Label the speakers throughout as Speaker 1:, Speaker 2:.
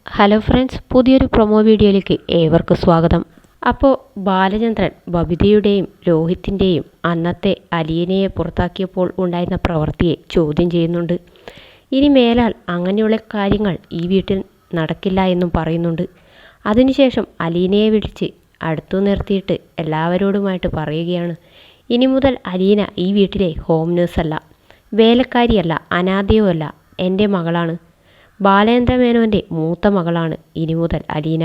Speaker 1: Hello friends, പുതിയൊരു promo വീഡിയോയിലേക്ക് ഏവർക്കും സ്വാഗതം. അപ്പോൾ ബാലചന്ദ്രൻ ബബിതയുടെയും രോഹിത്തിൻ്റെയും അന്നത്തെ അലീനയെ പുറത്താക്കിയപ്പോൾ ഉണ്ടായിരുന്ന പ്രവൃത്തിയെ ചോദ്യം ചെയ്യുന്നുണ്ട്. ഇനി മേലാൽ അങ്ങനെയുള്ള കാര്യങ്ങൾ ഈ വീട്ടിൽ നടക്കില്ല എന്നും പറയുന്നുണ്ട്. അതിനുശേഷം അലീനയെ വിളിച്ച് അടുത്തു നിർത്തിയിട്ട് എല്ലാവരോടുമായിട്ട് പറയുകയാണ്, ഇനി മുതൽ അലീന ഈ വീട്ടിലെ ഹോം നേഴ്സല്ല, വേലക്കാരിയല്ല, അനാഥയുമല്ല, എൻ്റെ മകളാണ്. ബാലേന്ദ്ര മേനോൻ്റെ മൂത്ത മകളാണ് ഇനി മുതൽ അലീന.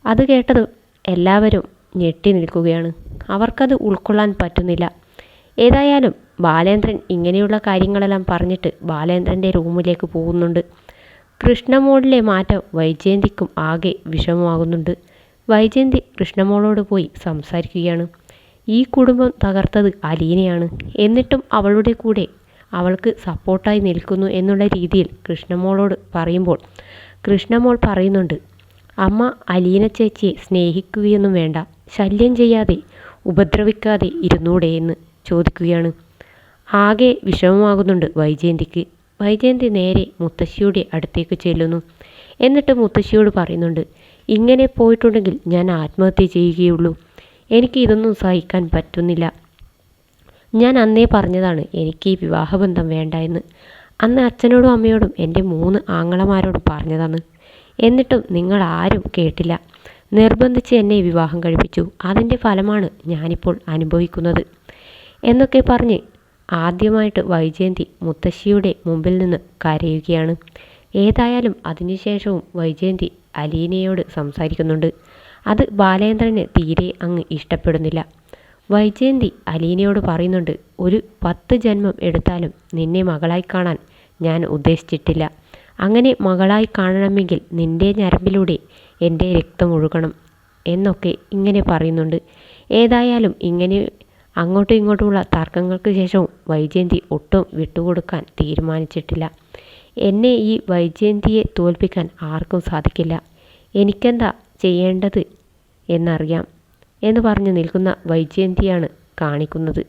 Speaker 1: അത് കേട്ടത് എല്ലാവരും ഞെട്ടി നിൽക്കുകയാണ്. അവർക്കത് ഉൾക്കൊള്ളാൻ പറ്റുന്നില്ല. ഏതായാലും ബാലേന്ദ്രൻ ഇങ്ങനെയുള്ള കാര്യങ്ങളെല്ലാം പറഞ്ഞിട്ട് ബാലേന്ദ്രൻ്റെ റൂമിലേക്ക് പോകുന്നുണ്ട്. കൃഷ്ണമോളിലെ മാറ്റം വൈജയന്തിക്കും ആകെ വിഷമമാകുന്നുണ്ട്. വൈജയന്തി കൃഷ്ണമോളോട് പോയി സംസാരിക്കുകയാണ്. ഈ കുടുംബം തകർത്തത് അലീനയാണ്, എന്നിട്ടും അവളുടെ കൂടെ അവൾക്ക് സപ്പോർട്ടായി നിൽക്കുന്നു എന്നുള്ള രീതിയിൽ കൃഷ്ണമോളോട് പറയുമ്പോൾ കൃഷ്ണമോൾ പറയുന്നുണ്ട്, അമ്മ അലീന ചേച്ചിയെ സ്നേഹിക്കുകയൊന്നും വേണ്ട, ശല്യം ചെയ്യാതെ ഉപദ്രവിക്കാതെ ഇരുന്നൂടെ എന്ന് ചോദിക്കുകയാണ്. ആകെ വിഷമമാകുന്നുണ്ട് വൈജയന്തിക്ക്. വൈജയന്തി നേരെ മുത്തശ്ശിയുടെ അടുത്തേക്ക് ചെല്ലുന്നു. എന്നിട്ട് മുത്തശ്ശിയോട് പറയുന്നുണ്ട്, ഇങ്ങനെ പോയിട്ടുണ്ടെങ്കിൽ ഞാൻ ആത്മഹത്യ ചെയ്യുകയുള്ളൂ, എനിക്ക് ഇതൊന്നും സഹിക്കാൻ പറ്റുന്നില്ല. ഞാൻ അന്നേ പറഞ്ഞതാണ് എനിക്ക് ഈ വിവാഹബന്ധം വേണ്ട എന്ന്. അന്ന് അച്ഛനോടും അമ്മയോടും എൻ്റെ 3 ആങ്ങളമാരോടും പറഞ്ഞതാണ്. എന്നിട്ടും നിങ്ങൾ ആരും കേട്ടില്ല. നിർബന്ധിച്ച് എന്നെ വിവാഹം കഴിപ്പിച്ചു. അതിൻ്റെ ഫലമാണ് ഞാനിപ്പോൾ അനുഭവിക്കുന്നത് എന്നൊക്കെ പറഞ്ഞ് ആദ്യമായിട്ട് വൈജയന്തി മുത്തശ്ശിയുടെ മുമ്പിൽ നിന്ന് കരയുകയാണ്. ഏതായാലും അതിനുശേഷവും വൈജയന്തി അലീനയോട് സംസാരിക്കുന്നുണ്ട്. അത് ബാലേന്ദ്രന് തീരെ അങ്ങ് ഇഷ്ടപ്പെടുന്നില്ല. വൈജയന്തി അലീനയോട് പറയുന്നുണ്ട്, ഒരു 10 ജന്മം എടുത്താലും നിന്നെ മകളായി കാണാൻ ഞാൻ ഉദ്ദേശിച്ചിട്ടില്ല. അങ്ങനെ മകളായി കാണണമെങ്കിൽ നിൻ്റെ ഞരമ്പിലൂടെ എൻ്റെ രക്തം ഒഴുകണം എന്നൊക്കെ ഇങ്ങനെ പറയുന്നുണ്ട്. ഏതായാലും ഇങ്ങനെ അങ്ങോട്ടും ഇങ്ങോട്ടുമുള്ള തർക്കങ്ങൾക്ക് ശേഷവും വൈജയന്തി ഒട്ടും വിട്ടുകൊടുക്കാൻ തീരുമാനിച്ചിട്ടില്ല. എന്നെ ഈ വൈജയന്തിയെ തോൽപ്പിക്കാൻ ആർക്കും സാധിക്കില്ല. എനിക്കെന്താ ചെയ്യേണ്ടത് എന്നറിയാം എന്ന് പറഞ്ഞു നിൽക്കുന്ന വൈജയന്തിയാണ് കാണിക്കുന്നത്.